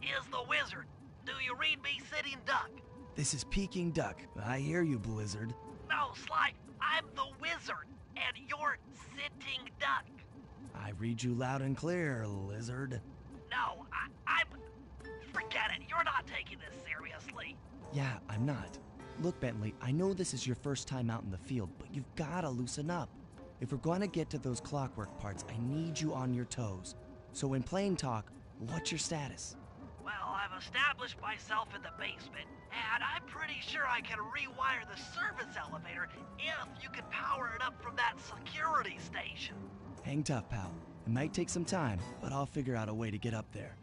is the wizard. Do you read me, sitting duck? This is Peking Duck. I hear you, Blizzard. No, Sly, I'm the wizard, and you're sitting duck. I read you loud and clear, Lizard. No, I'm... Forget it, you're not taking this seriously. Yeah, I'm not. Look, Bentley, I know this is your first time out in the field, but you've gotta loosen up. If we're gonna get to those clockwork parts, I need you on your toes. So in plain talk, what's your status? Well, I've established myself in the basement, and I'm pretty sure I can rewire the service elevator if you can power it up from that security station. Hang tough, pal. It might take some time, but I'll figure out a way to get up there.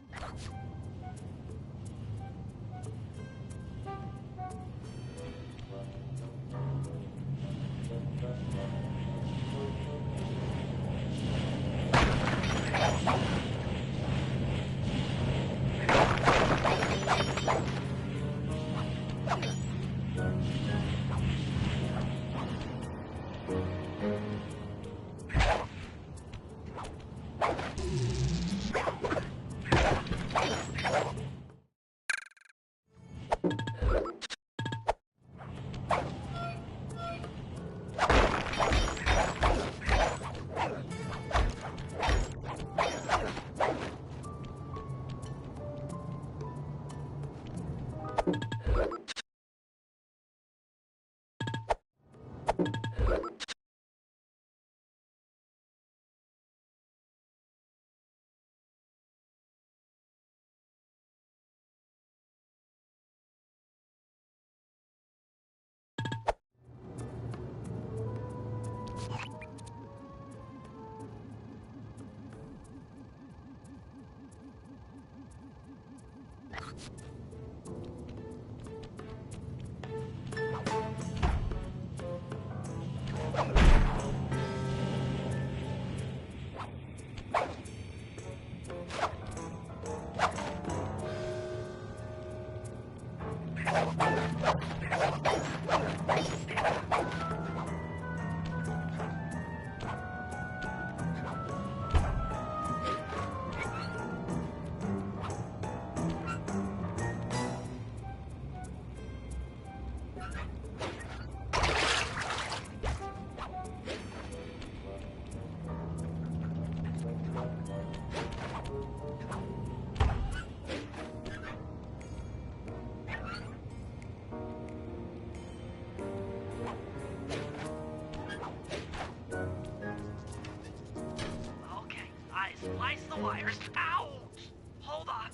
Slice the wires. Ouch! Hold on.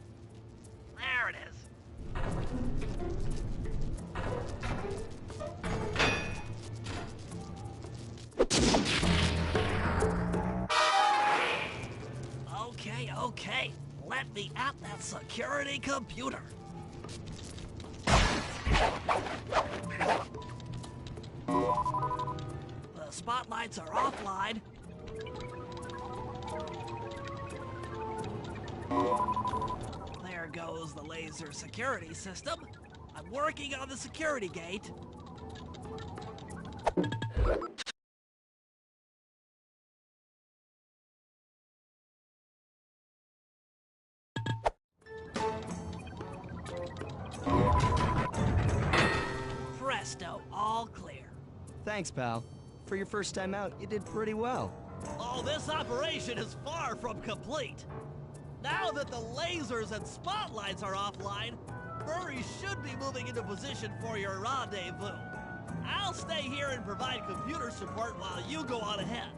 There it is. Okay. Let me at that security computer. The spotlights are offline. There goes the laser security system. I'm working on the security gate. Presto, all clear. Thanks, pal. For your first time out, you did pretty well. Oh, this operation is far from complete. Now that the lasers and spotlights are offline, Murray should be moving into position for your rendezvous. I'll stay here and provide computer support while you go on ahead.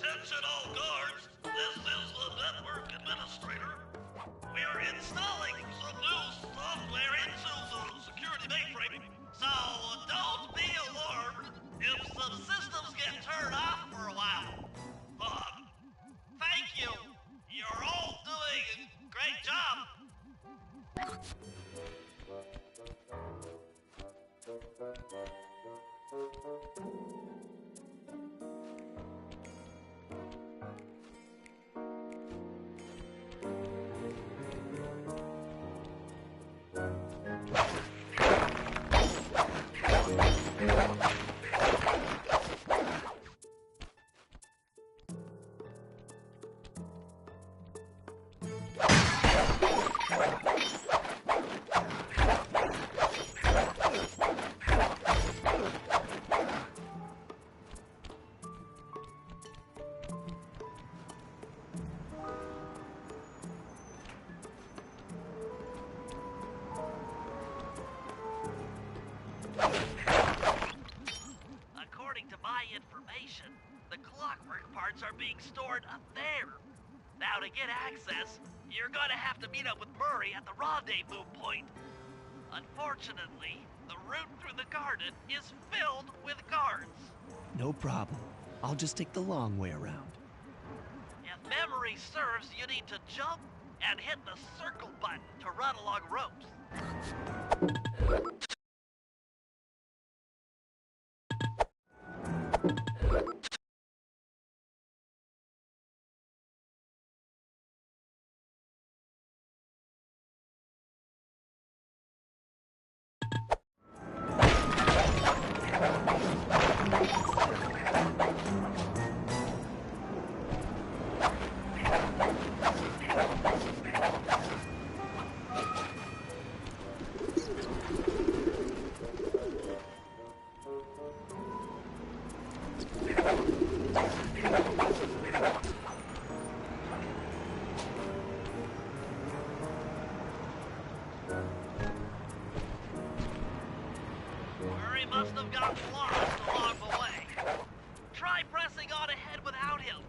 Attention all guards, this is the network administrator. We are installing some new software into the security mainframe, so don't be alarmed if some systems get turned off for a while. Thank you. You're all doing a great job. According to my information, the clockwork parts are being stored up there. Now to get access, you're gonna have to meet up with Murray at the rendezvous point. Unfortunately, the route through the garden is filled with guards. No problem. I'll just take the long way around. If memory serves, you need to jump and hit the circle button to run along ropes. Murray must have gotten lost along the way. Try pressing on ahead without him.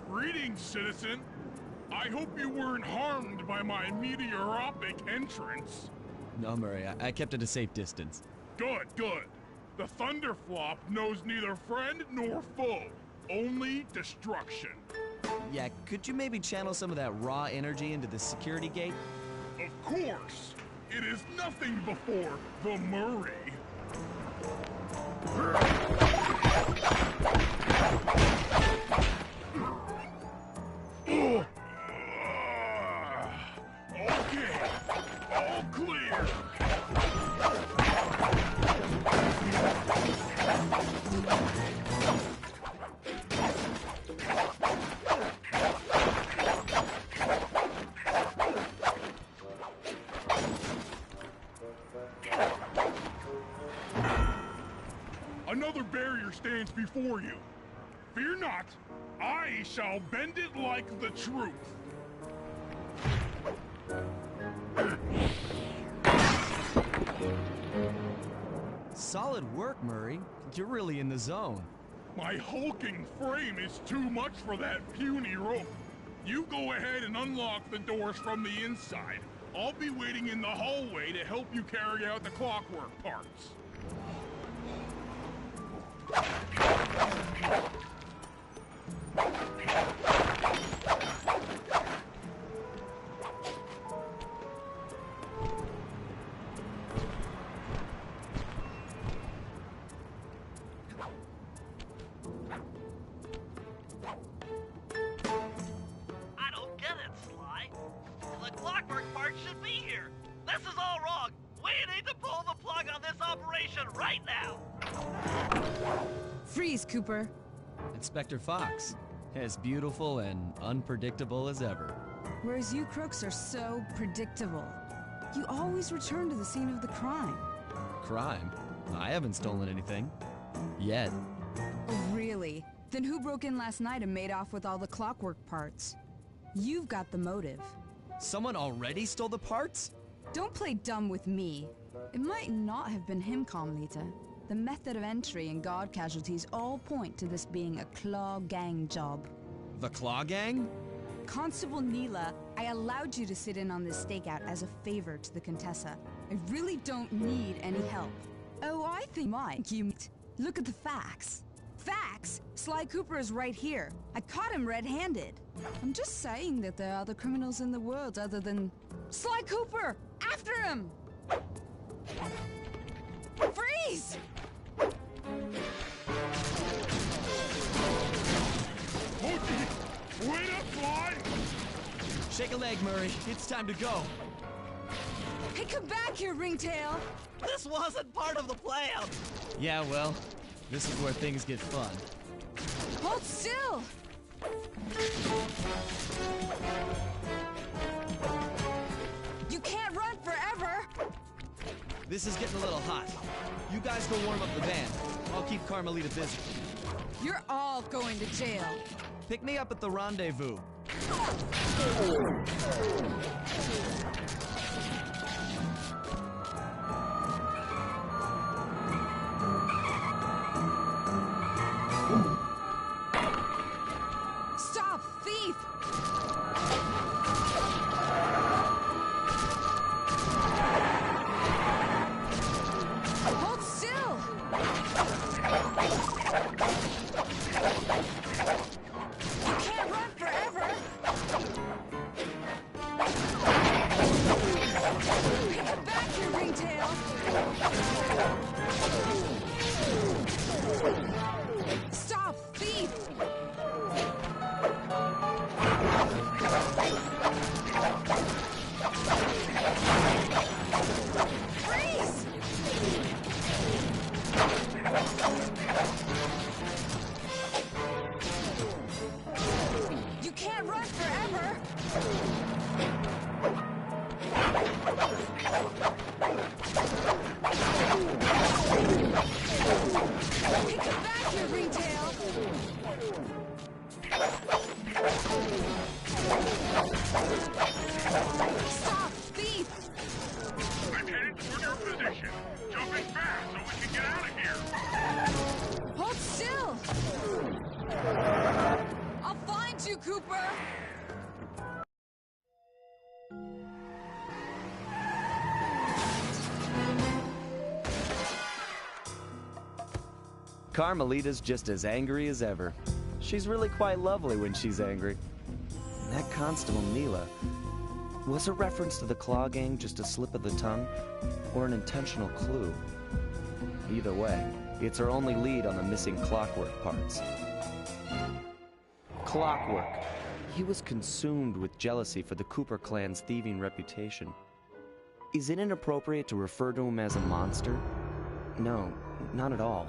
Greetings, citizen. I hope you weren't harmed by my meteoropic entrance. No, Murray, I kept at a safe distance. Good, good. The Thunderflop knows neither friend nor foe, only destruction. Yeah, could you maybe channel some of that raw energy into the security gate? Of course, it is nothing before the Murray. Okay, all clear. Another barrier stands before you. Fear not, I shall bend it like the truth. Solid work, Murray. You're really in the zone. My hulking frame is too much for that puny rope. You go ahead and unlock the doors from the inside. I'll be waiting in the hallway to help you carry out the clockwork parts. should be here. This is all wrong. We need to pull the plug on this operation right now. Freeze, Cooper. Inspector Fox, as beautiful and unpredictable as ever. Whereas you crooks are so predictable. You always return to the scene of the crime. Crime? I haven't stolen anything. Yet. Oh, really? Then who broke in last night and made off with all the clockwork parts? You've got the motive. Someone already stole the parts? Don't play dumb with me. It might not have been him, Carmelita. The method of entry and guard casualties all point to this being a Claw Gang job. The Claw Gang? Constable Neela, I allowed you to sit in on this stakeout as a favor to the Contessa. I really don't need any help. Oh, I think you might. Look at the facts. Facts? Sly Cooper is right here. I caught him red-handed. I'm just saying that there are other criminals in the world other than... Sly Cooper! After him! Freeze! Mookie, wait up, Sly! Shake a leg, Murray. It's time to go. Hey, come back here, Ringtail! This wasn't part of the plan. Yeah, well, this is where things get fun. Hold still! You can't run forever! This is getting a little hot. You guys go warm up the band. I'll keep Carmelita busy. You're all going to jail. Pick me up at the rendezvous. Stop, thief! Hold still! You can't run forever! Come back here, Ringtail! Stop, thief! Freeze! You can't run forever! Hey, come back here, Ringtail! Stop, thief! I'm headed toward your position. Jumping fast so we can get out of here. Hold still! I'll find you, Cooper! Carmelita's just as angry as ever. She's really quite lovely when she's angry. And that Constable Neela, was a reference to the Claw Gang just a slip of the tongue, or an intentional clue? Either way, it's our only lead on the missing clockwork parts. Clockwork. He was consumed with jealousy for the Cooper clan's thieving reputation. Is it inappropriate to refer to him as a monster? No, not at all.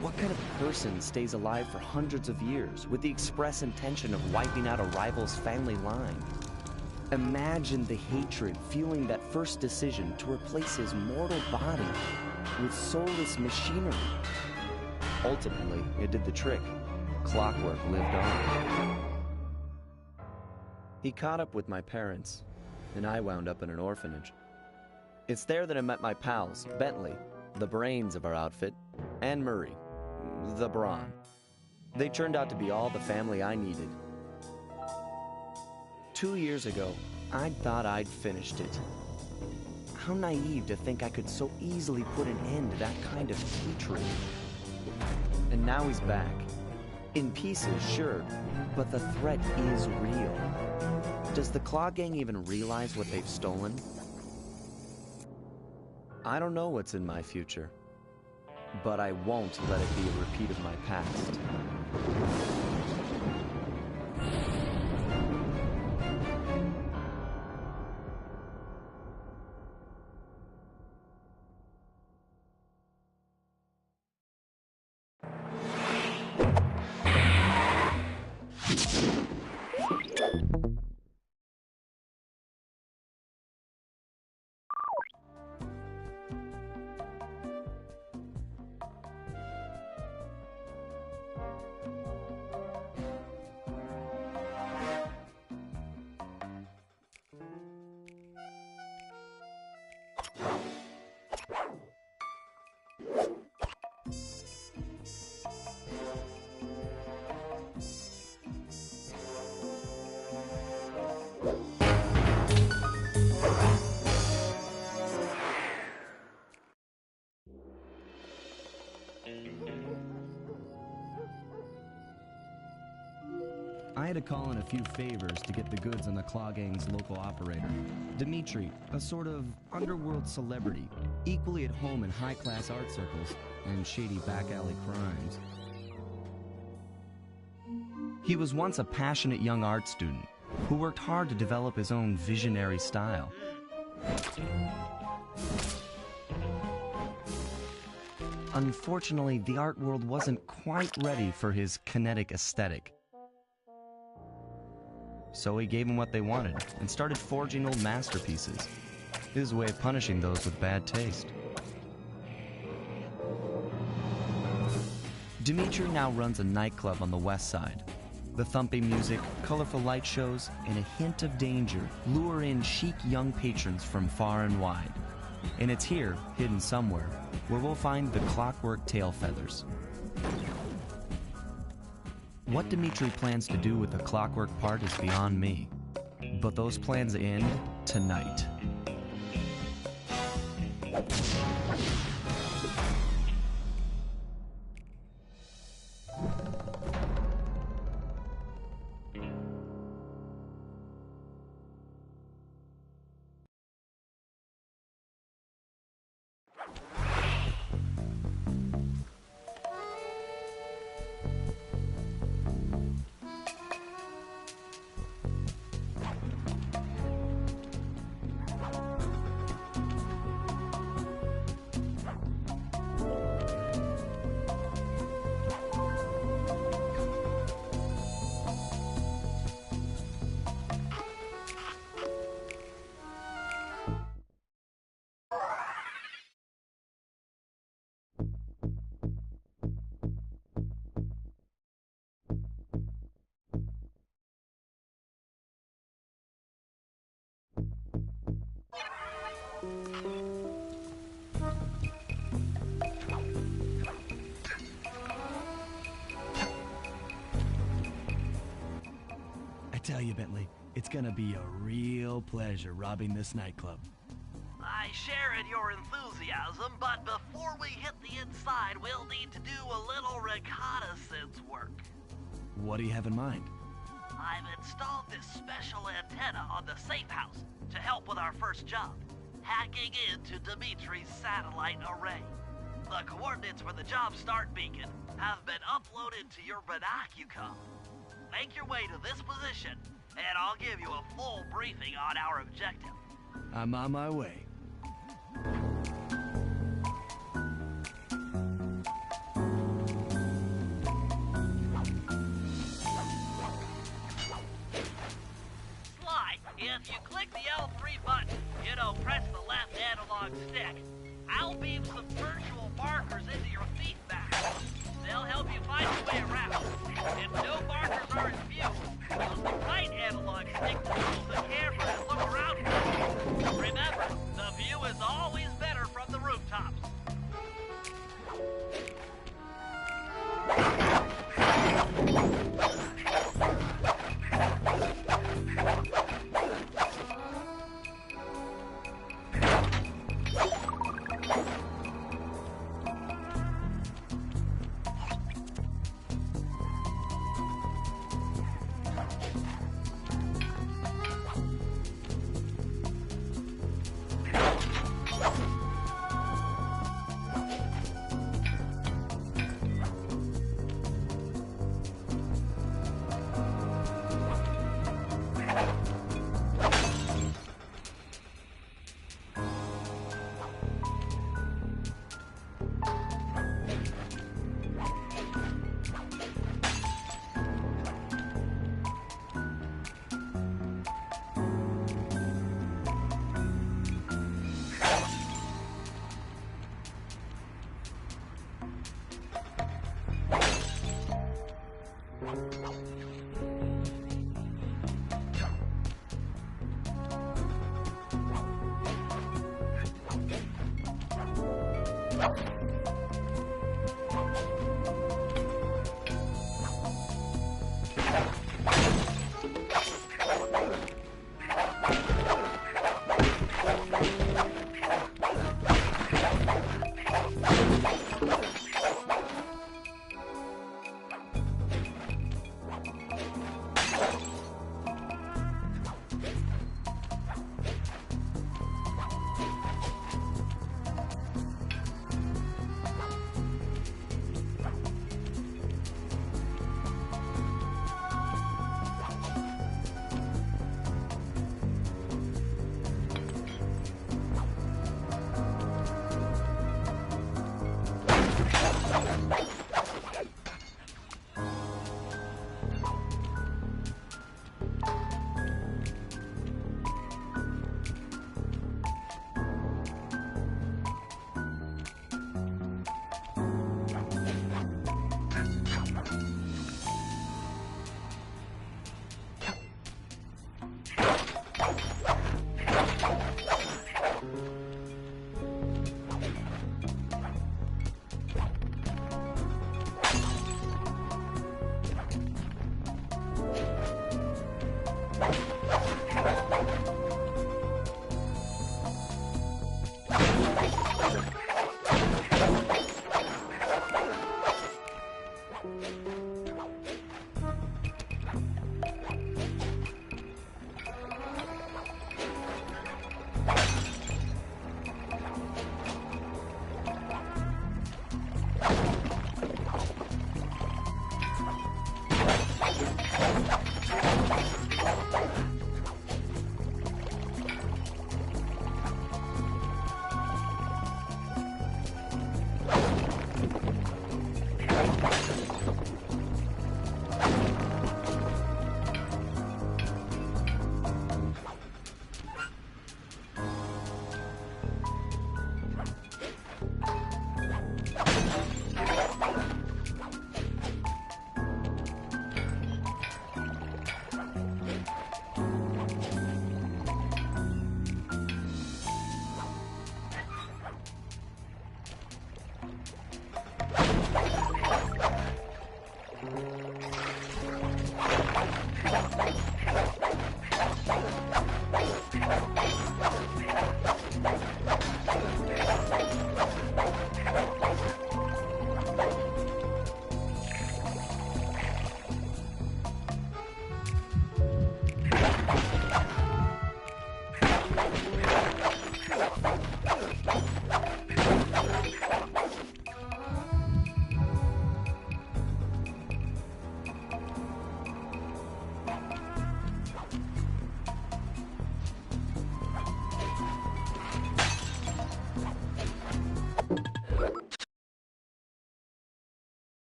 What kind of person stays alive for hundreds of years with the express intention of wiping out a rival's family line? Imagine the hatred fueling that first decision to replace his mortal body with soulless machinery. Ultimately, it did the trick. Clockwork lived on. He caught up with my parents, and I wound up in an orphanage. It's there that I met my pals, Bentley, the brains of our outfit, and Murray, the brawn. They turned out to be all the family I needed. 2 years ago, I thought I'd finished it. How naive to think I could so easily put an end to that kind of hatred. And now he's back. In pieces, sure, but the threat is real. Does the Claw Gang even realize what they've stolen? I don't know what's in my future, but I won't let it be a repeat of my past. I had to call in a few favors to get the goods on the Claw Gang's local operator, Dimitri, a sort of underworld celebrity, equally at home in high-class art circles and shady back-alley crimes. He was once a passionate young art student who worked hard to develop his own visionary style. Unfortunately, the art world wasn't quite ready for his kinetic aesthetic. So he gave them what they wanted and started forging old masterpieces. His way of punishing those with bad taste. Dimitri now runs a nightclub on the west side. The thumping music, colorful light shows, and a hint of danger lure in chic young patrons from far and wide. And it's here, hidden somewhere, where we'll find the clockwork tail feathers. What Dimitri plans to do with the clockwork part is beyond me. But those plans end tonight. I tell you, Bentley, it's gonna be a real pleasure robbing this nightclub. I share in your enthusiasm, but before we hit the inside, we'll need to do a little reconnaissance work. What do you have in mind? I've installed this special antenna on the safe house to help with our first job, hacking into Dimitri's satellite array. The coordinates for the job start beacon have been uploaded to your binocucom. Make your way to this position, and I'll give you a full briefing on our objective. I'm on my way. Sly, if you click the L3 button, press the left analog stick, I'll beam some virtual markers into your feedback. They'll help you find your way around. If no markers are in view, use the right analog stick to use the camera and look around you. Remember, the view is always better from the rooftops.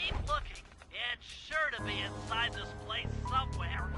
Keep looking. It's sure to be inside this place somewhere.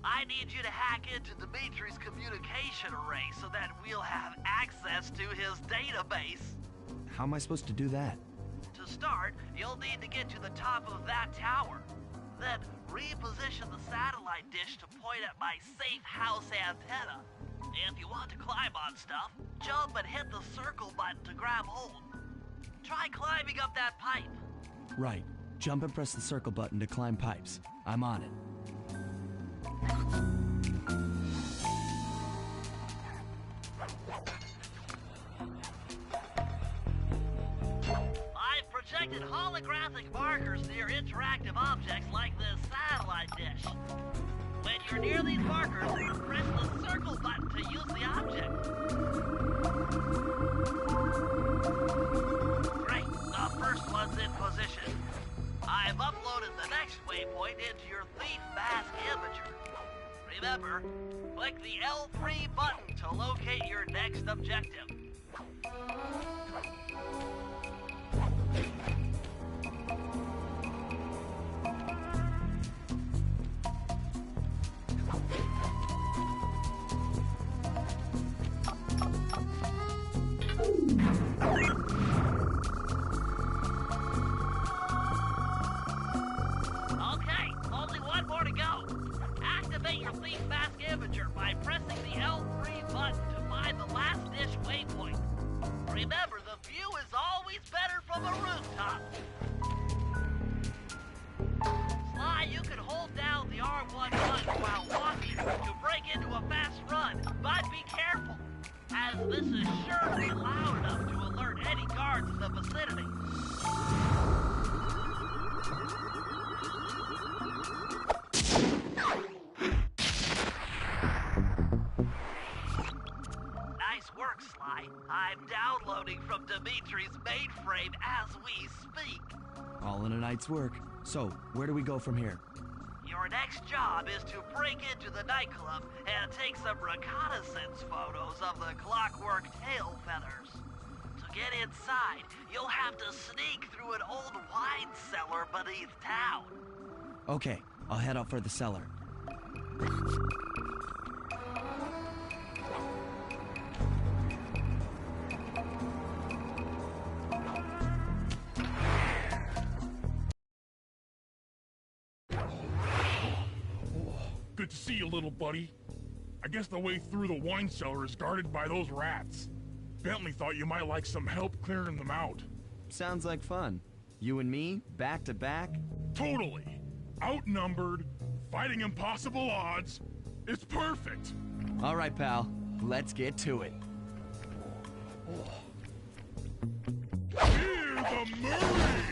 I need you to hack into Dimitri's communication array so that we'll have access to his database. How am I supposed to do that? To start, you'll need to get to the top of that tower. Then reposition the satellite dish to point at my safe house antenna. If you want to climb on stuff, jump and hit the circle button to grab hold. Try climbing up that pipe. Right. Jump and press the circle button to climb pipes. I'm on it. I've projected holographic markers near interactive objects like this satellite dish. When you're near these markers, press the circle button to use the object. Great, the first one's in position. I've uploaded the next waypoint into your Thief Mask Imager. Remember, click the L3 button to locate your next objective. Okay, only one more to go. Activate your Thief Mask Imager by pressing the L3 button to find the last dish waypoint. Remember, the view is always better from a rooftop. Sly, you can hold down the R1 button while walking to break into a fast run, but be careful, as this is sure to be loud enough to alert any guards in the vicinity. Nice work, Sly. I'm downloading from Dimitri's mainframe as we speak. All in a night's work. So, where do we go from here? Your next job is to break into the nightclub and take some reconnaissance photos of the clockwork tail feathers. To get inside, you'll have to sneak through an old wine cellar beneath town. Okay, I'll head out for the cellar. Good to see you, little buddy. I guess the way through the wine cellar is guarded by those rats. Bentley thought you might like some help clearing them out. Sounds like fun. You and me, back to back? Totally. Outnumbered, fighting impossible odds. It's perfect. All right, pal. Let's get to it. Hear the Murray!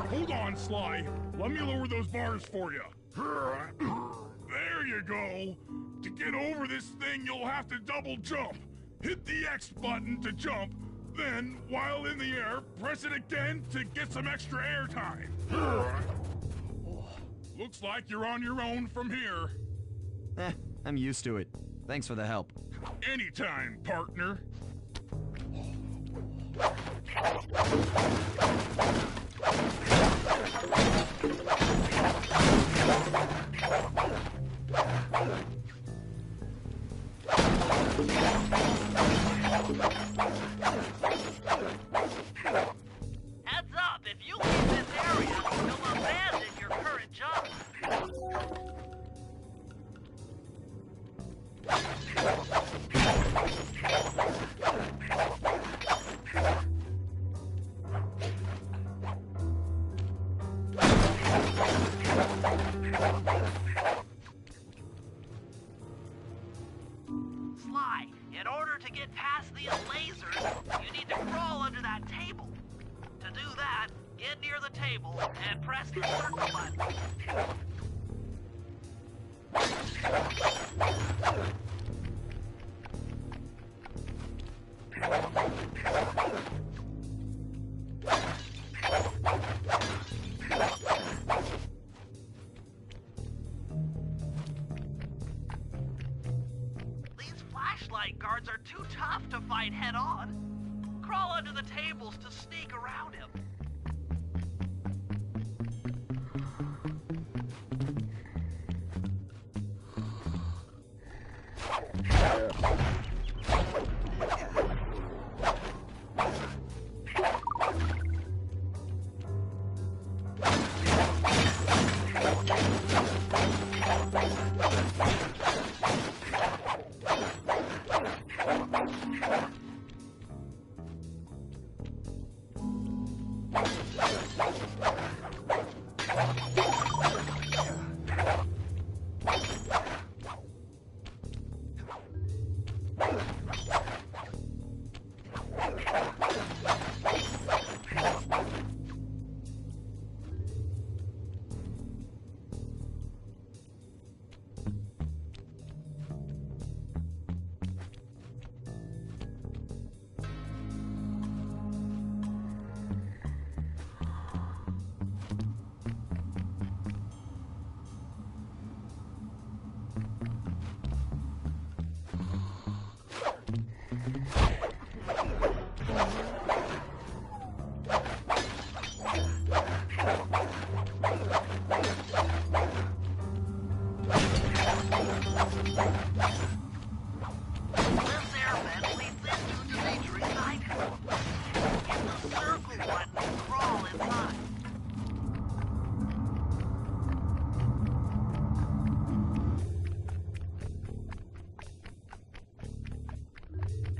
Hold on, Sly. Let me lower those bars for you. There you go. To get over this thing, you'll have to double jump. Hit the X button to jump, then, while in the air, press it again to get some extra air time. Looks like you're on your own from here. I'm used to it. Thanks for the help. Anytime, partner. Heads up, if you leave this area, you'll abandon your current job. Sly, in order to get past these lasers, you need to crawl under that table. To do that, get near the table and press the circle button. These flashlight guards are too tough to fight head-on. Crawl under the tables to sneak around him.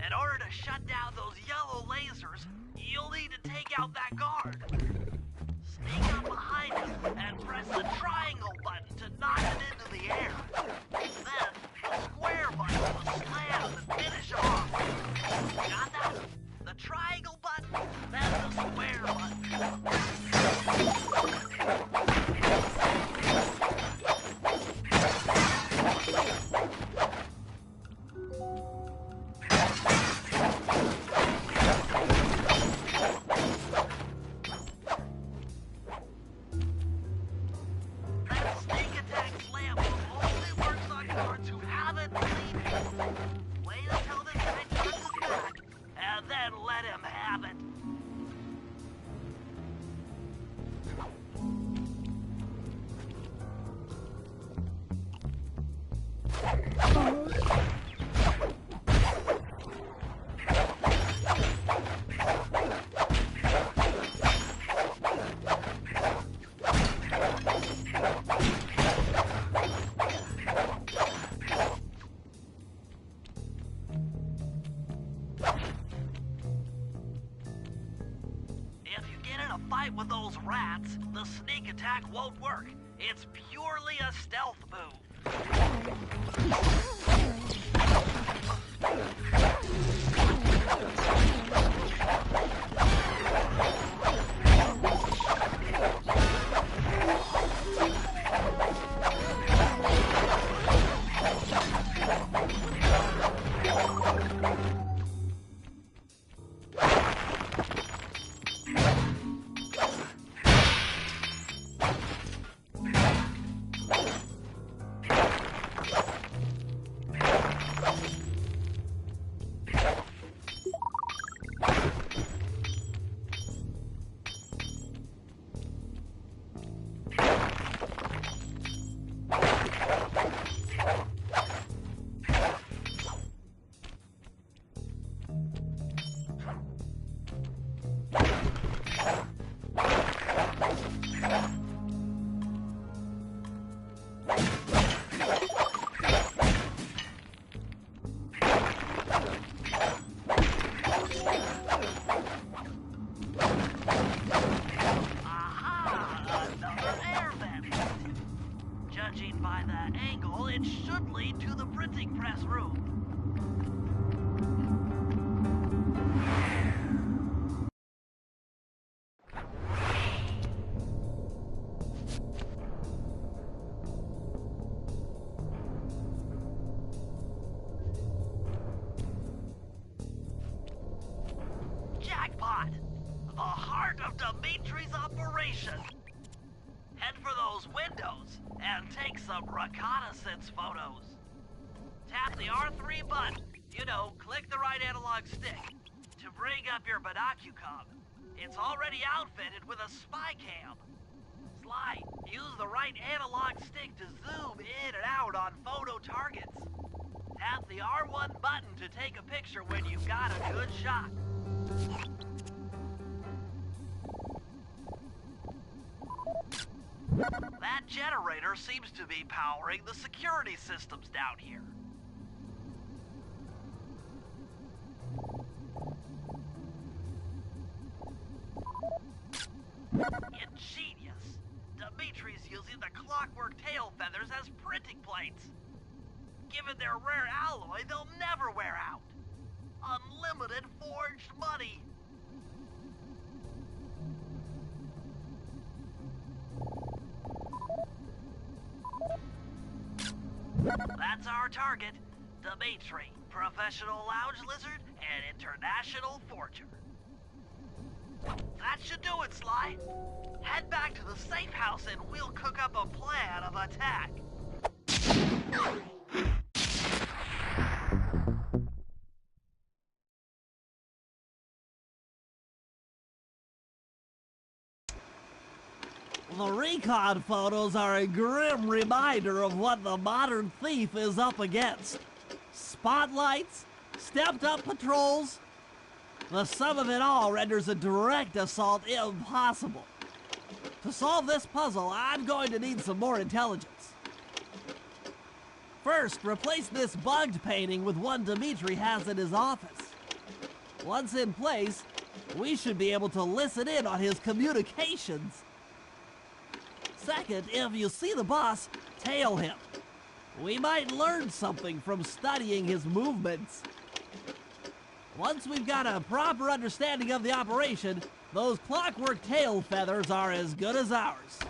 In order to shut down those yellow lasers, you'll need to take out that guard. Sneak up behind him and press the triangle button to knock it into the air. Then, the square button will slam and finish him off. Got that? The triangle button, then the square button. With those rats, the sneak attack won't work. It's purely a stealth move. operation. Head for those windows and take some reconnaissance photos. Tap the R3 button, click the right analog stick, to bring up your binocucom. It's already outfitted with a spy cam. Sly, use the right analog stick to zoom in and out on photo targets. Tap the R1 button to take a picture when you've got a good shot. That generator seems to be powering the security systems down here. Ingenious. Dimitri's using the clockwork tail feathers as printing plates. Given their rare alloy, they'll never wear out. Unlimited forged money. That's our target. Dimitri, professional lounge lizard and international forger. That should do it, Sly. Head back to the safe house and we'll cook up a plan of attack. The recon photos are a grim reminder of what the modern thief is up against. Spotlights, stepped-up patrols. The sum of it all renders a direct assault impossible. To solve this puzzle, I'm going to need some more intelligence. First, replace this bugged painting with one Dimitri has in his office. Once in place, we should be able to listen in on his communications. Second, if you see the boss, tail him. We might learn something from studying his movements. Once we've got a proper understanding of the operation, those clockwork tail feathers are as good as ours.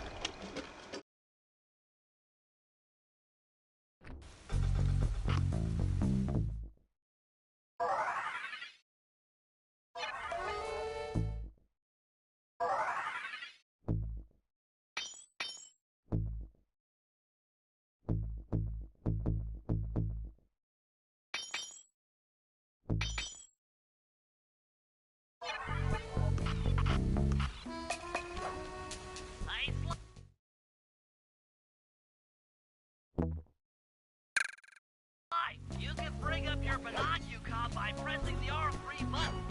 You can bring up your binocucom by pressing the R3 button.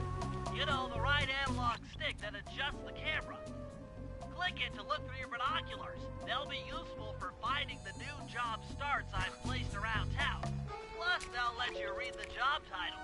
The right analog stick that adjusts the camera. Click it to look through your binoculars. They'll be useful for finding the new job starts I've placed around town. Plus, they'll let you read the job titles.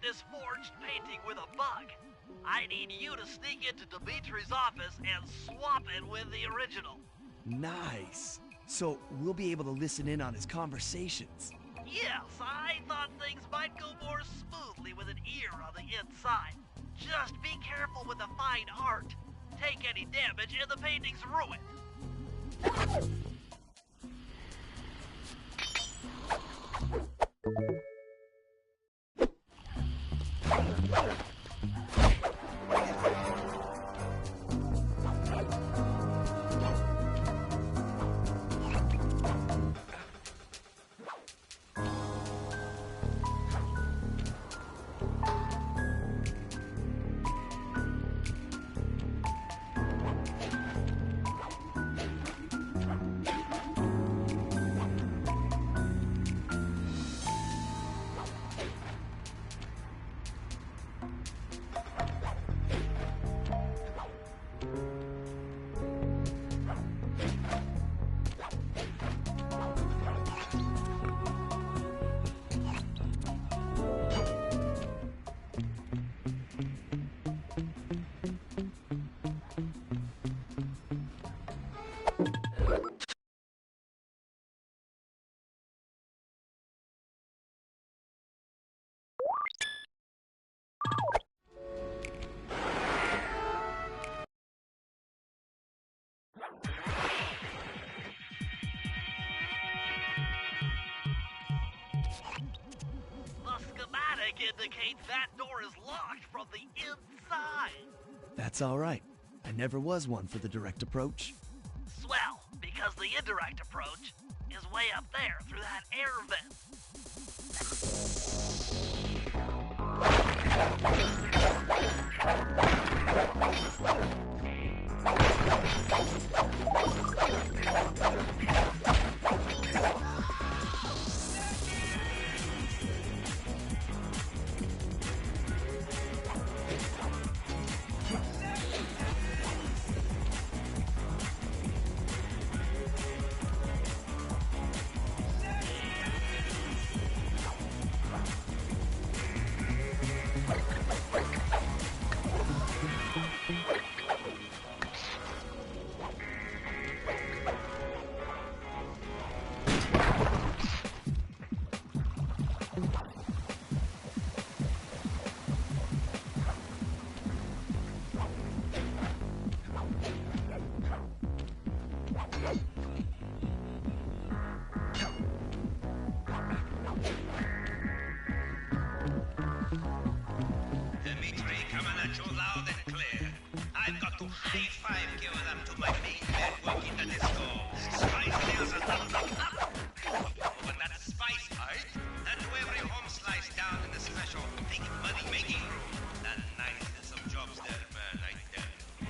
This forged painting with a bug. I need you to sneak into Dimitri's office and swap it with the original. Nice. So we'll be able to listen in on his conversations. Yes, I thought things might go more smoothly with an ear on the inside. Just be careful with the fine art. Take any damage and the painting's ruined. indicates that door is locked from the inside. That's all right. I never was one for the direct approach. Swell, because the indirect approach is way up there through that air vent. Dimitri, coming at you loud and clear. I've got to high-five give them to my main man working the disco. Spice deals are up. Open that spice pipe, and to every home slice down in the special big money-making room. The nicest of jobs there, man, I tell you.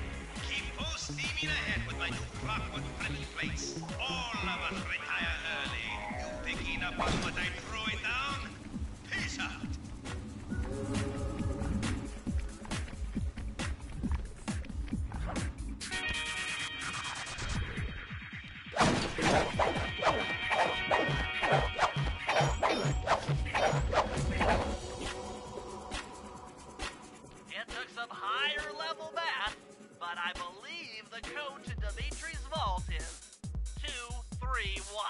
Keep full steaming ahead with my new clockwork pretty plates. All of us retire early. You picking up on what I'm throwing down? Peace out. It took some higher level math, but I believe the code to Dimitri's vault is 231.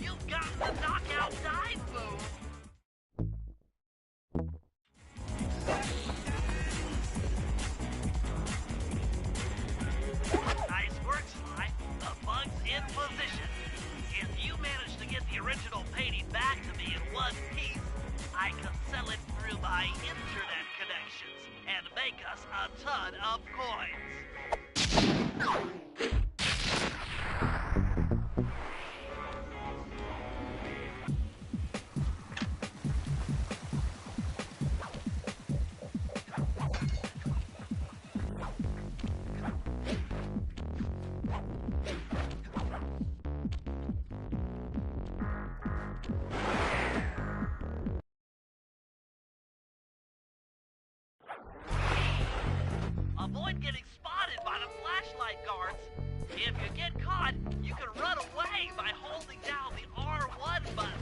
You've gotten the knockout dive move. Nice work, Sly. The bug's in position. If you manage to get the original painting back to me in one piece, I can sell it through my internet connections and make us a ton of coins. Avoid getting spotted by the flashlight guards. If you get caught, you can run away by holding down the R1 button.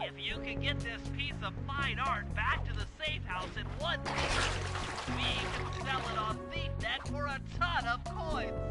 If you can get this piece of fine art back to the safe house in one day, we can sell it on ThiefNet for a ton of coins.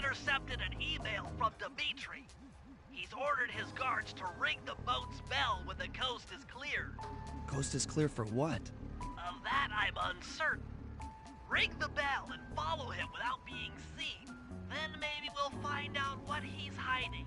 intercepted an email from Dimitri. He's ordered his guards to ring the boat's bell when the coast is cleared. Coast is clear for what? Of that, I'm uncertain. Ring the bell and follow him without being seen. Then maybe we'll find out what he's hiding.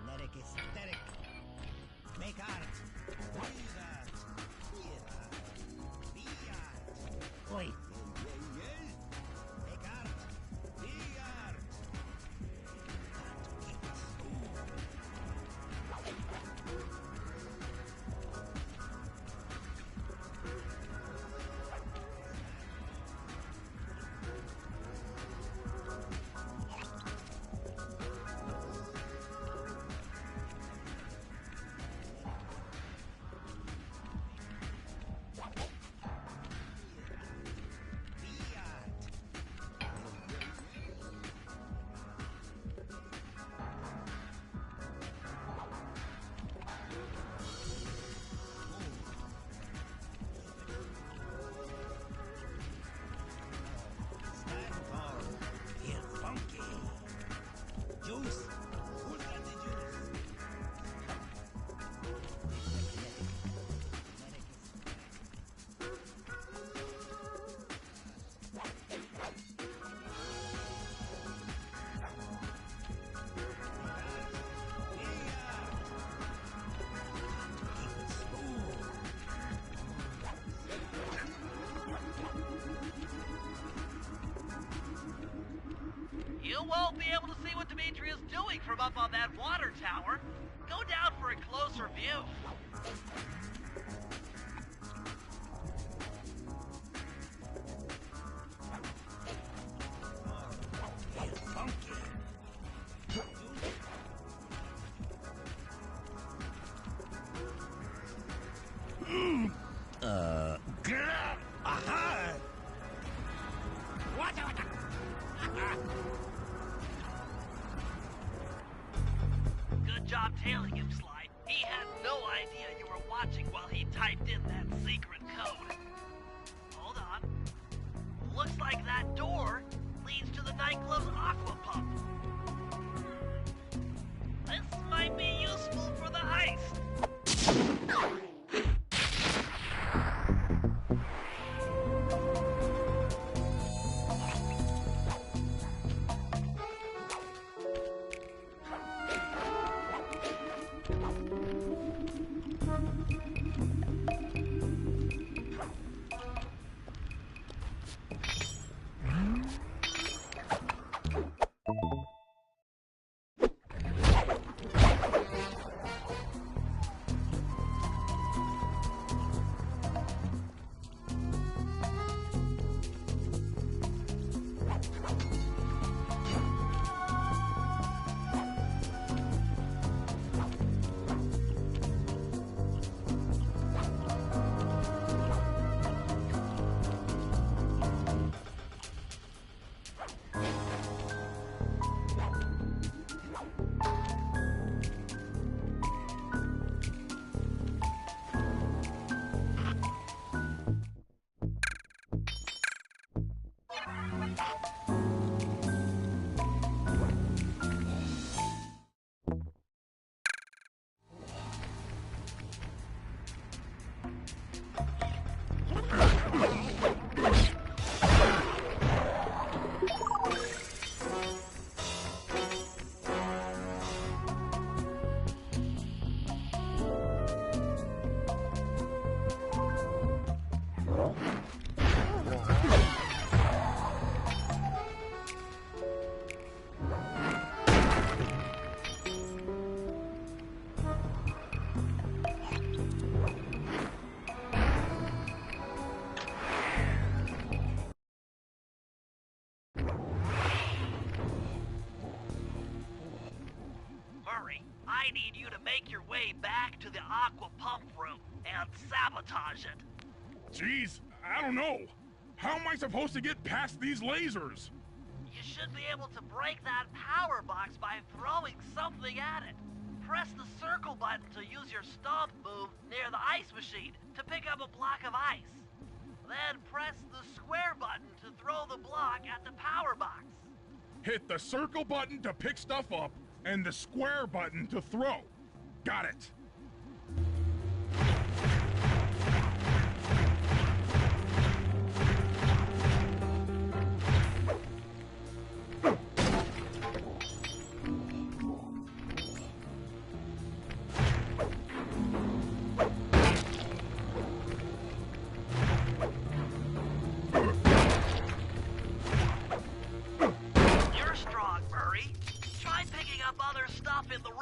Kinetic aesthetic. Make art. Breathe art. Hear art. Be art. Oi. Make art. Be art. Juice. Who's got the juice? You won't be able to see what Dimitri is doing from up on that water tower. Go down for a closer view. Aha! What? Good job tailing him, Sly. He had no idea you were watching while he typed in that secret code. Hold on. Looks like that door leads to the nightclub's aqua pump. This might be useful for the heist. I need you to make your way back to the aqua pump room and sabotage it. Jeez, I don't know. How am I supposed to get past these lasers? You should be able to break that power box by throwing something at it. Press the circle button to use your stomp move near the ice machine to pick up a block of ice. Then press the square button to throw the block at the power box. Hit the circle button to pick stuff up and the square button to throw. Got it. You're strong, Murray. Try picking up other stuff in the room.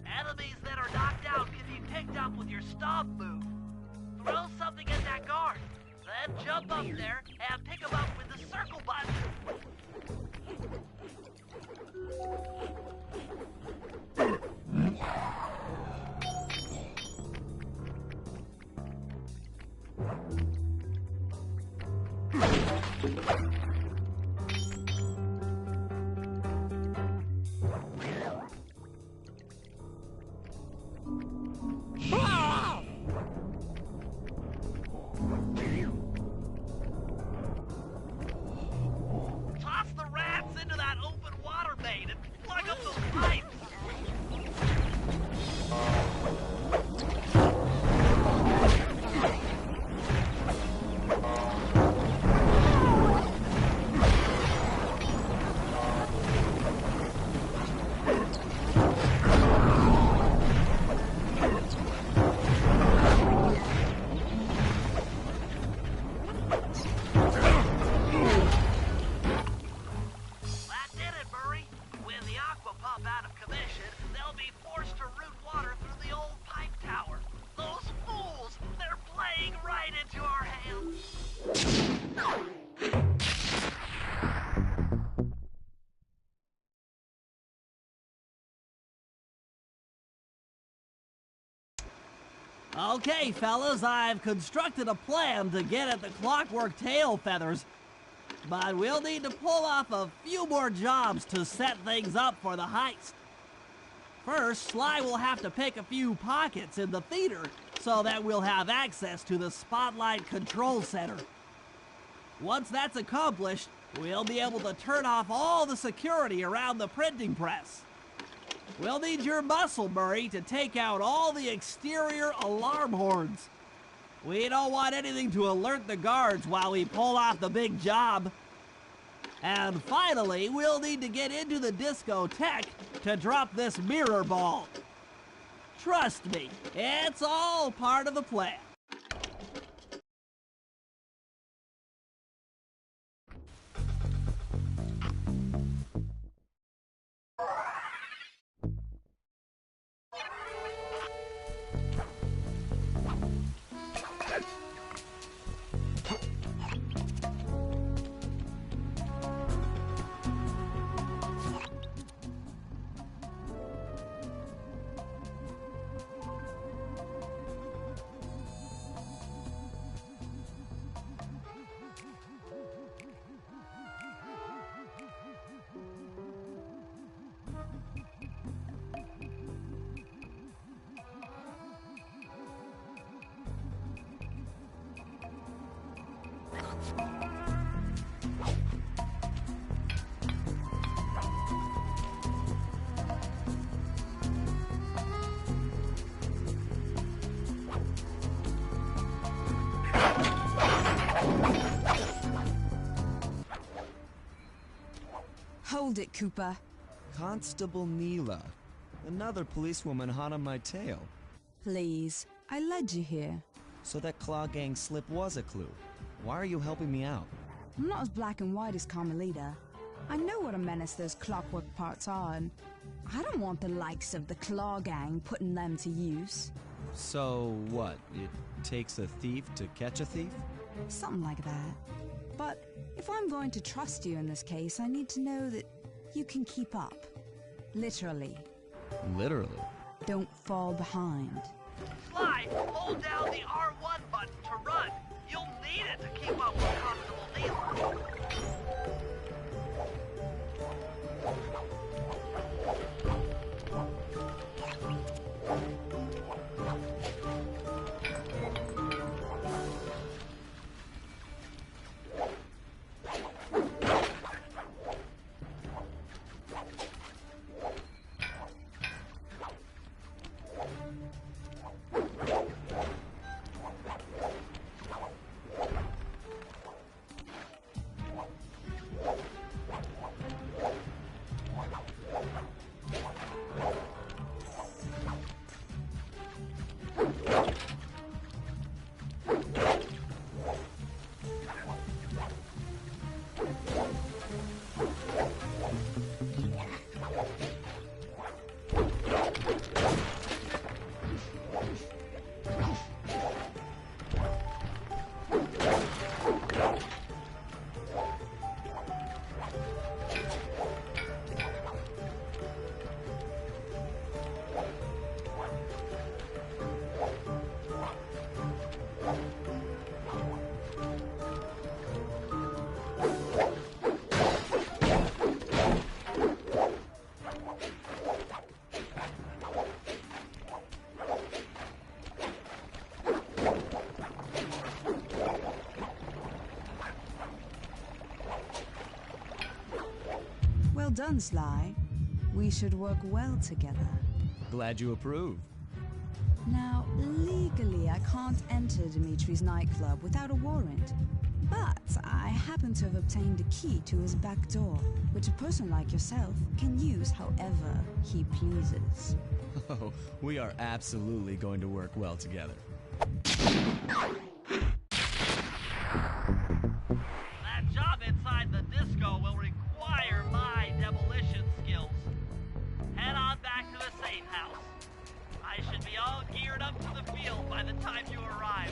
Enemies that are knocked out can be picked up with your stomp move. Throw something at that guard, then jump up there and pick him up with the circle button. Toss the rats into that open water main and plug up those pipes. That did it, Murray. With the aqua pump out of commission, they'll be forced to route water through the old pipe tower. Those fools, they're playing right into our hands. Okay, fellas, I've constructed a plan to get at the clockwork tail feathers. But we'll need to pull off a few more jobs to set things up for the heist. First, Sly will have to pick a few pockets in the theater so that we'll have access to the Spotlight Control Center. Once that's accomplished, we'll be able to turn off all the security around the printing press. We'll need your muscle, Murray, to take out all the exterior alarm horns. We don't want anything to alert the guards while we pull off the big job. And finally, we'll need to get into the discotheque to drop this mirror ball. Trust me, it's all part of the plan. Hold it, Cooper. Constable Neela. Another policewoman hot on my tail. Please, I led you here. So that Claw Gang slip was a clue. Why are you helping me out? I'm not as black and white as Carmelita. I know what a menace those clockwork parts are, and I don't want the likes of the Claw Gang putting them to use. So what? It takes a thief to catch a thief? Something like that. But if I'm going to trust you in this case, I need to know that you can keep up. Literally. Literally. Don't fall behind. Sly, hold down the R1 button to run. You'll need it to keep up with Constable Neela. Well done, Sly. We should work well together. Glad you approve. Now, legally, I can't enter Dimitri's nightclub without a warrant. But I happen to have obtained a key to his back door, which a person like yourself can use however he pleases. Oh, we are absolutely going to work well together. That job inside the disco will require my demolition skills. Head on back to the safe house. I should be all geared up to the field by the time you arrive.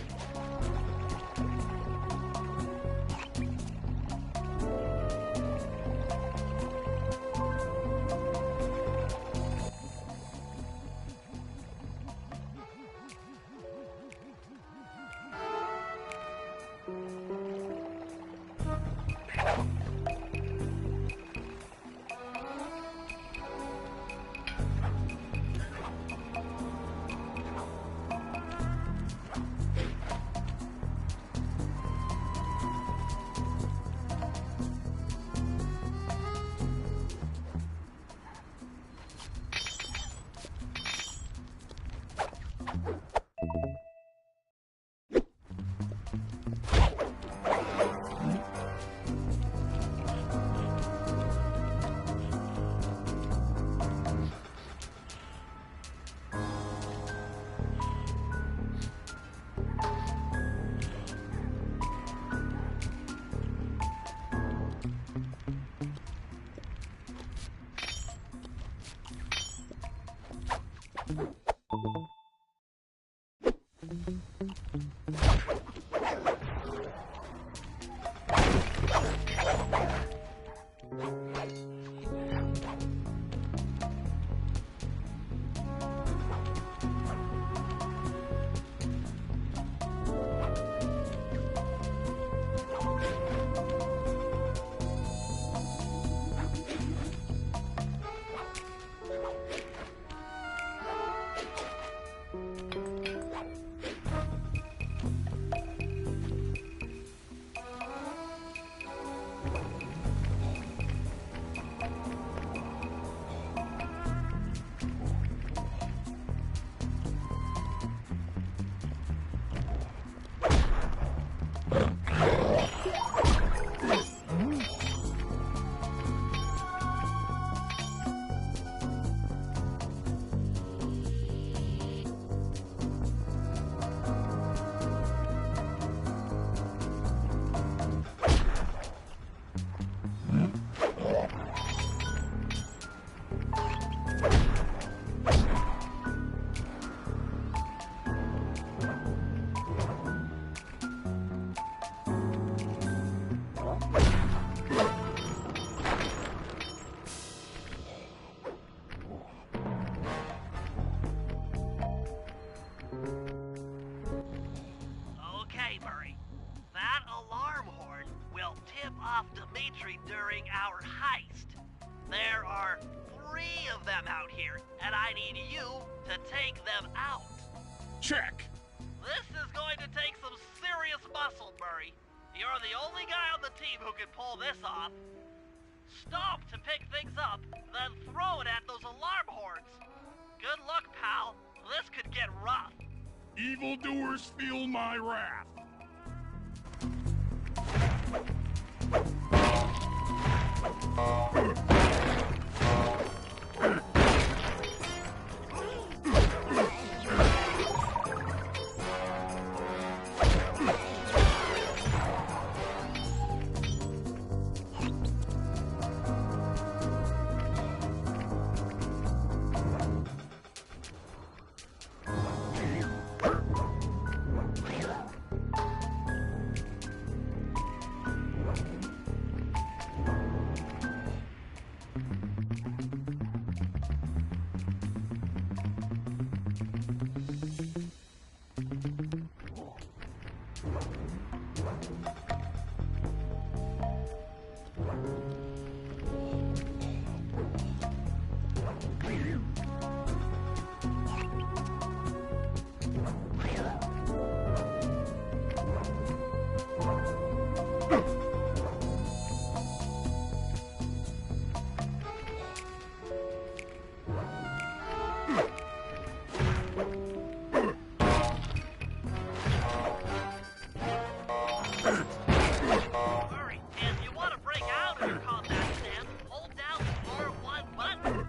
are 3 of them out here, and I need you to take them out. Check. This is going to take some serious muscle, Murray. You're the only guy on the team who can pull this off. Stop to pick things up, then throw it at those alarm horns. Good luck, pal. This could get rough. Evildoers feel my wrath. Murray, if you want to break out of your combat stance, hold down the R1 button.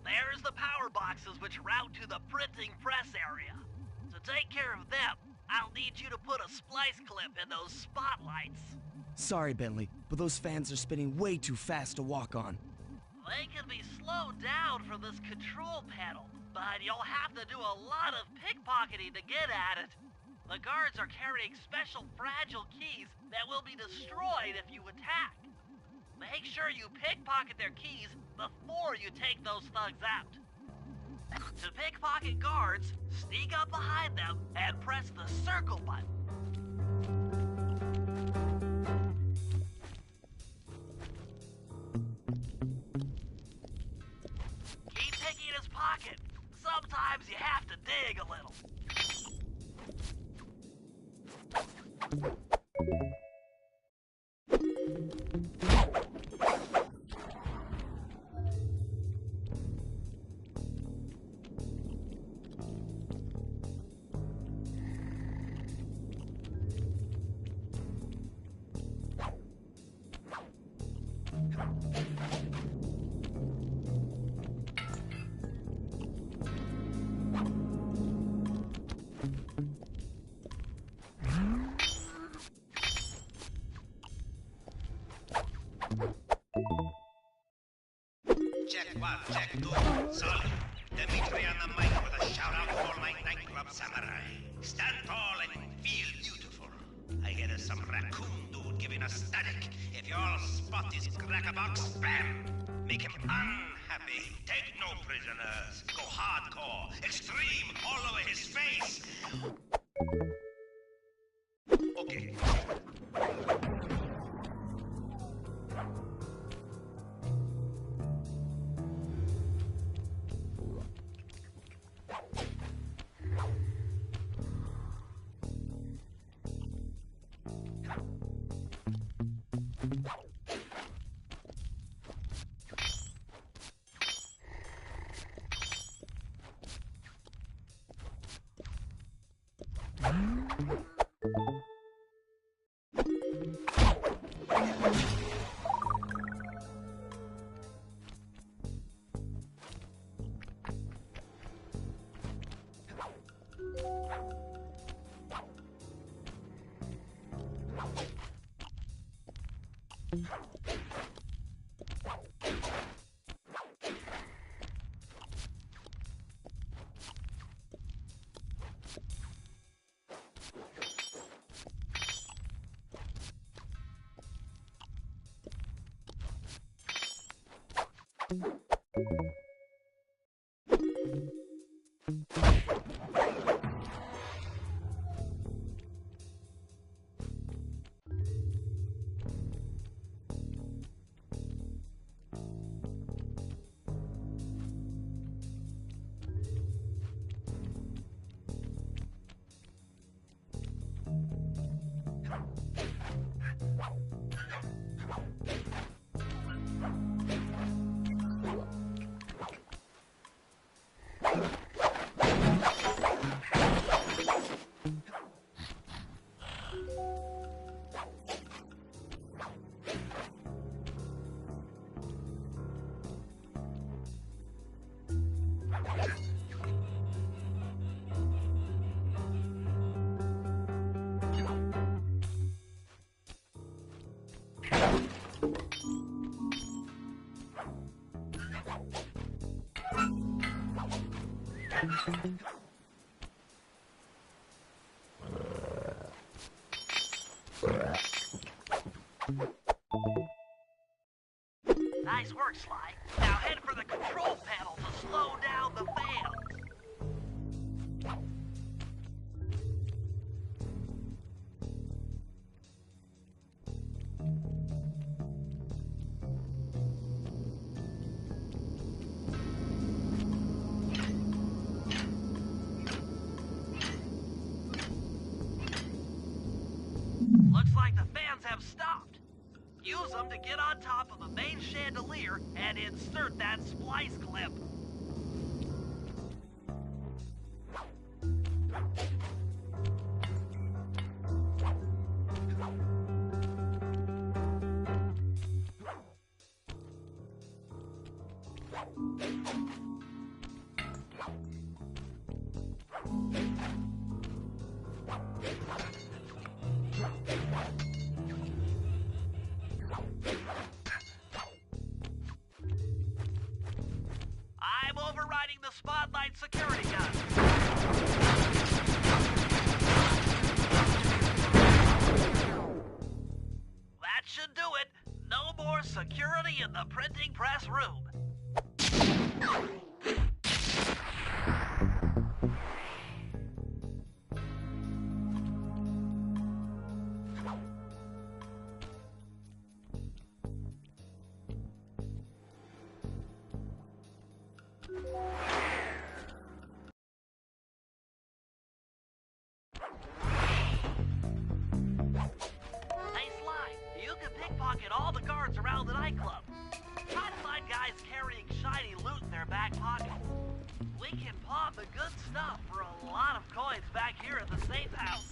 There's the power boxes which route to the printing press area. To take care of them, I'll need you to put a splice clip in those spotlights. Sorry, Bentley, but those fans are spinning way too fast to walk on. They can be slowed down from this control panel, but you'll have to do a lot of pickpocketing to get at it. The guards are carrying special fragile keys that will be destroyed if you attack. Make sure you pickpocket their keys before you take those thugs out. To pickpocket guards, sneak up behind them and press the circle button. Keep picking his pocket. Sometimes you have to dig a little. Check one, check two. Solid. Dimitri on the mic with a shout-out to all my nightclub samurai. Stand tall and feel beautiful. I hear some raccoon dude giving us static. If you all spot his crackerbox, bam! Make him unhappy. Take no prisoners. Go hardcore. Extreme all over his face. Okay. Nice work, Sly. Now head for the control panel to slow down the fans. Looks like the fans have stopped. Use them to get on top of the main chandelier and insert that splice clip. spotlight security guns. That should do it. No more security in the printing press room. Pickpocket all the guards around the nightclub. Try to find guys carrying shiny loot in their back pocket. We can pawn the good stuff for a lot of coins back here at the safe house.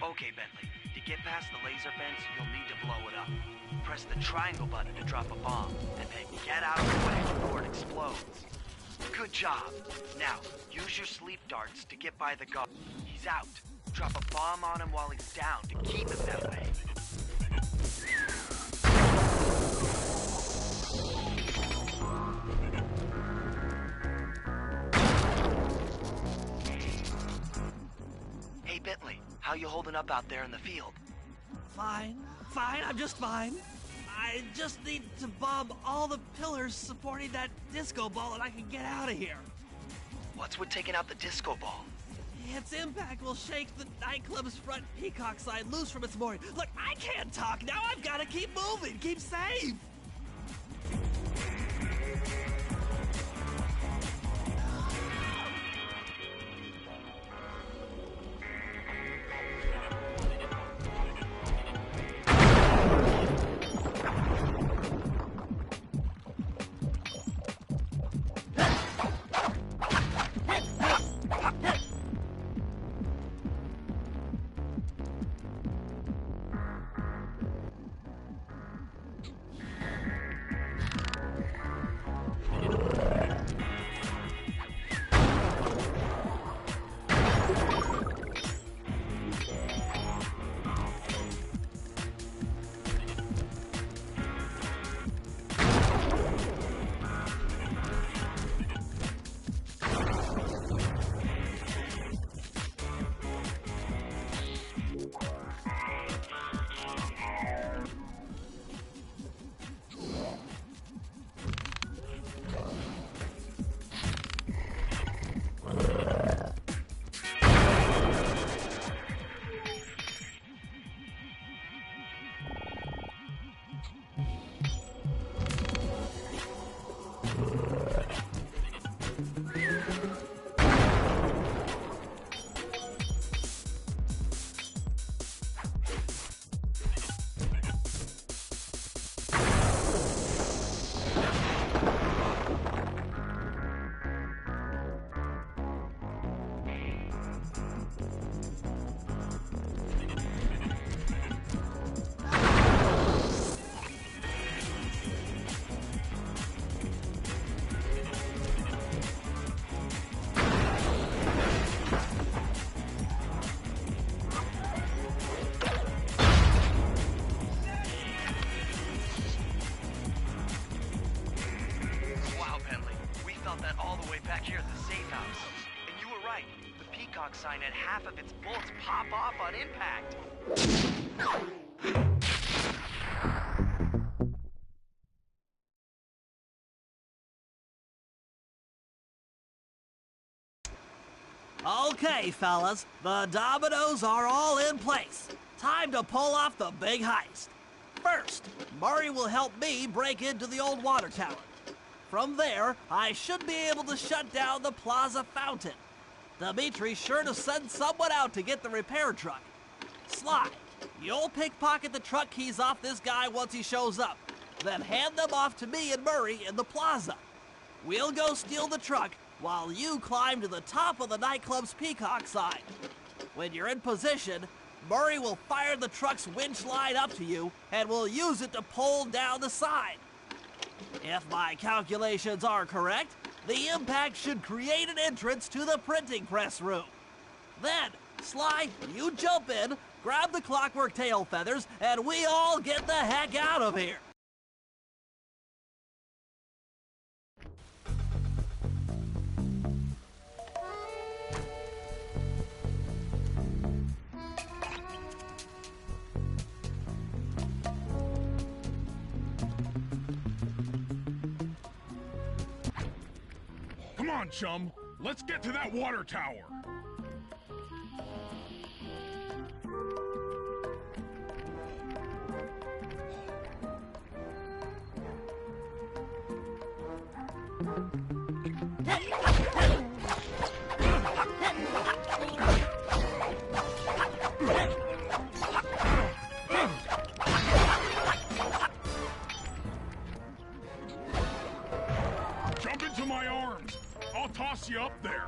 Okay, Bentley. To get past the laser fence, you'll need to blow it up. Press the triangle button to drop a bomb, and then get out of the way before it explodes. Good job. Now, use your sleep darts to get by the guard. He's out. Drop a bomb on him while he's down to keep him that way. Hey, Bentley. How you holding up out there in the field? Fine, I'm just fine. I just need to bomb all the pillars supporting that disco ball and I can get out of here. What's with taking out the disco ball? Its impact will shake the nightclub's front peacock sign loose from its mooring. Look, I can't talk now. I've got to keep moving, keep safe. peacock sign and half of its bolts pop off on impact. Okay, fellas, the dominoes are all in place. Time to pull off the big heist. First, Murray will help me break into the old water tower. From there, I should be able to shut down the plaza fountain. Dimitri's sure to send someone out to get the repair truck. Sly, you'll pickpocket the truck keys off this guy once he shows up, then hand them off to me and Murray in the plaza. We'll go steal the truck while you climb to the top of the nightclub's peacock sign. When you're in position, Murray will fire the truck's winch line up to you and will use it to pull down the sign. If my calculations are correct, the impact should create an entrance to the printing press room. Then, Sly, you jump in, grab the clockwork tail feathers, and we all get the heck out of here. Come on, chum. Let's get to that water tower. Jump into my arms. I'll toss you up there.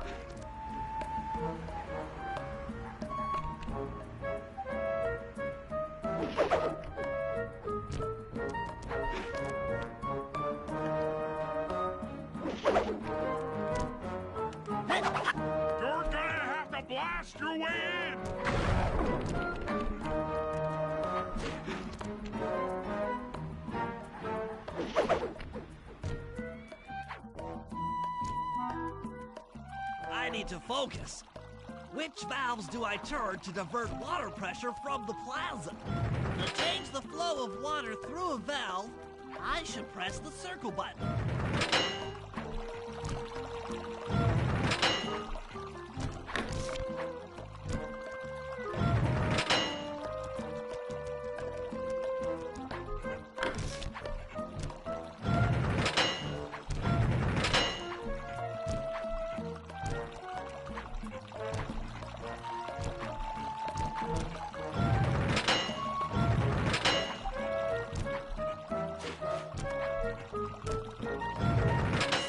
You're gonna have to blast your way in. I need to focus. Which valves do I turn to divert water pressure from the plaza? To change the flow of water through a valve, I should press the circle button.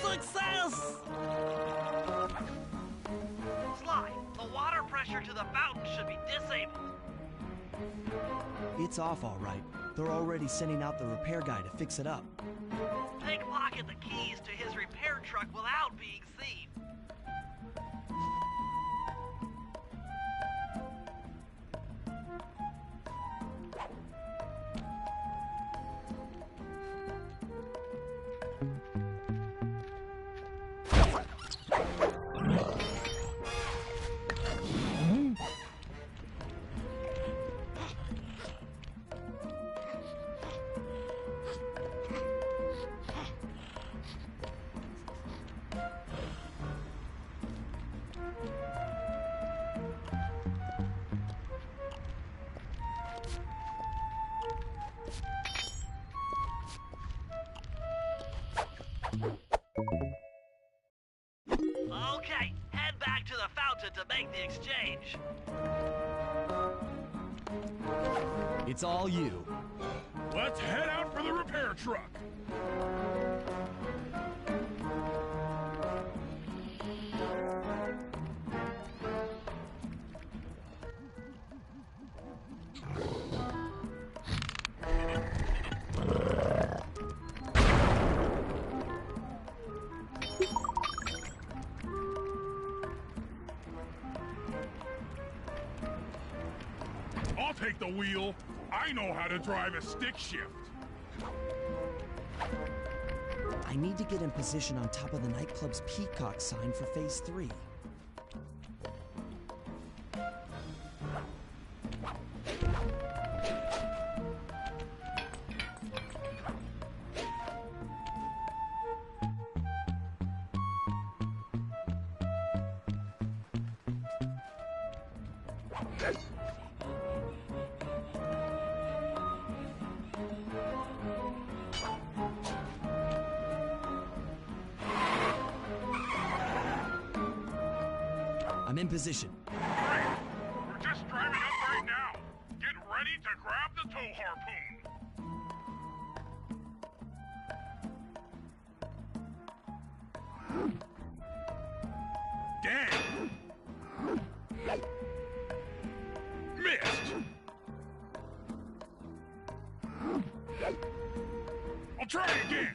Success! Sly, the water pressure to the fountain should be disabled. It's off all right. They're already sending out the repair guy to fix it up. Pickpocket the keys to his repair truck without being seen. Okay, head back to the fountain to make the exchange. It's all you. Let's head out for the repair truck. I'll take the wheel. I know how to drive a stick shift. I need to get in position on top of the nightclub's peacock sign for phase 3. I'm in position. Great! We're just driving up right now. Get ready to grab the tow harpoon. Dang! Missed! I'll try again!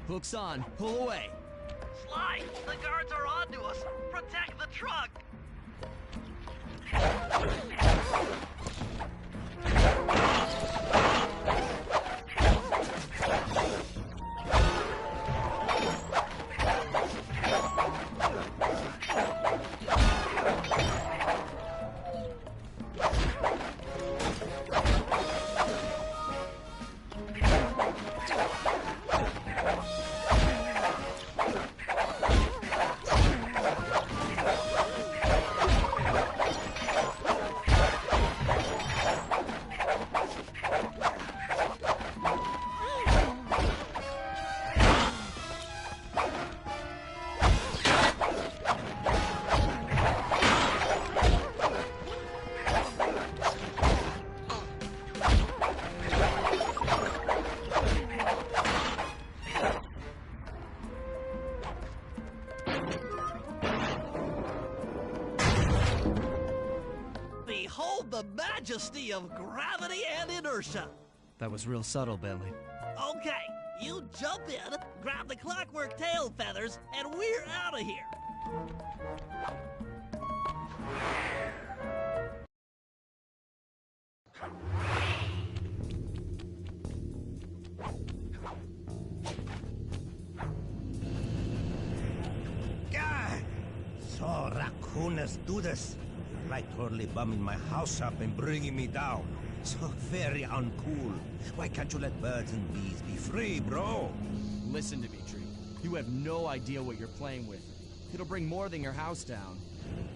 Hook's on. Pull away. Sly, the guards are onto us. Protect the truck. Behold the majesty of gravity and inertia. That was real subtle, Bentley. Okay, you jump in, grab the clockwork tail feathers, and we're out of here. God! So raccooners do this. Like totally bumming my house up and bringing me down. So very uncool. Why can't you let birds and bees be free, bro? Listen, Dimitri. You have no idea what you're playing with. It'll bring more than your house down.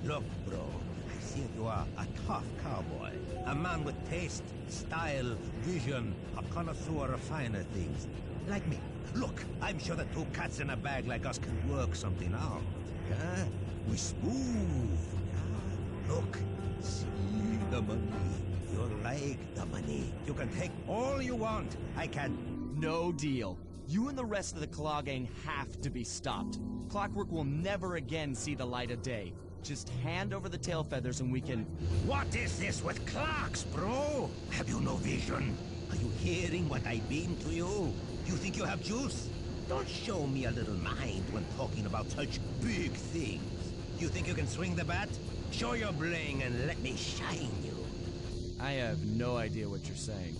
Look, bro, I see you are a tough cowboy. A man with taste, style, vision, a connoisseur of finer things. Like me. Look, I'm sure that two cats in a bag like us can work something out. Yeah? We smooth. Yeah? Look, see the money. You like the money. You can take all you want. I can... No deal. You and the rest of the Claw Gang have to be stopped. Clockwork will never again see the light of day. Just hand over the tail feathers and we can... What is this with clocks, bro? Have you no vision? Are you hearing what I beam to you? You think you have juice? Don't show me a little mind when talking about such big things. You think you can swing the bat? Show your bling and let me shine you. I have no idea what you're saying.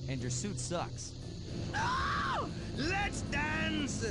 And your suit sucks. Oh! Let's dance!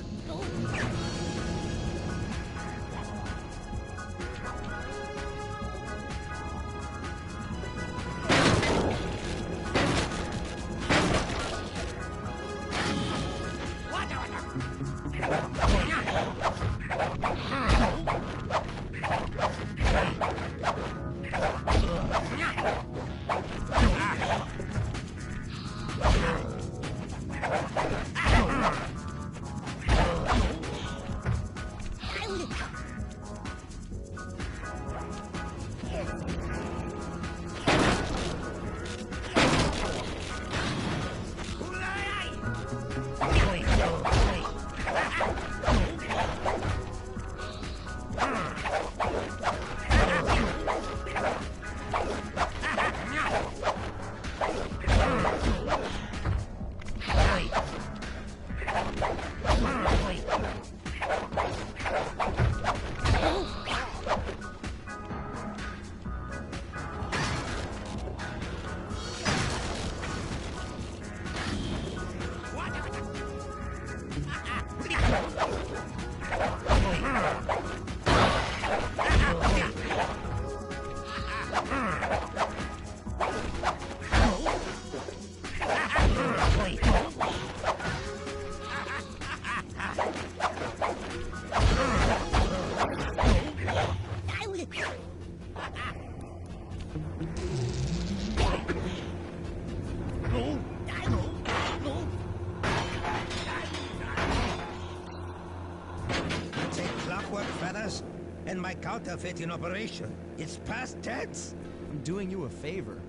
my counterfeiting operation. It's past tense. I'm doing you a favor.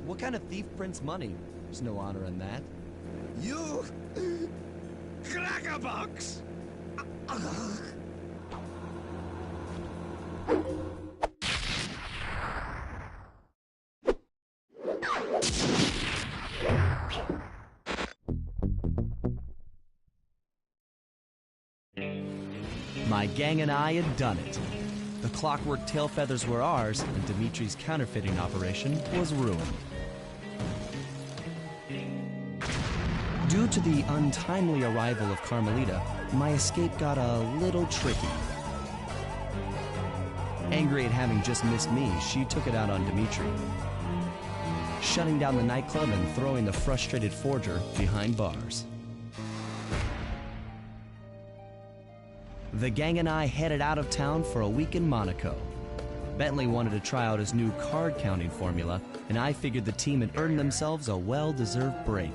What kind of thief prints money? There's no honor in that. You... crackerbox! My gang and I had done it. The clockwork tail feathers were ours, and Dimitri's counterfeiting operation was ruined. Due to the untimely arrival of Carmelita, my escape got a little tricky. Angry at having just missed me, she took it out on Dimitri, shutting down the nightclub and throwing the frustrated forger behind bars. The gang and I headed out of town for a week in Monaco. Bentley wanted to try out his new card counting formula, and I figured the team had earned themselves a well-deserved break.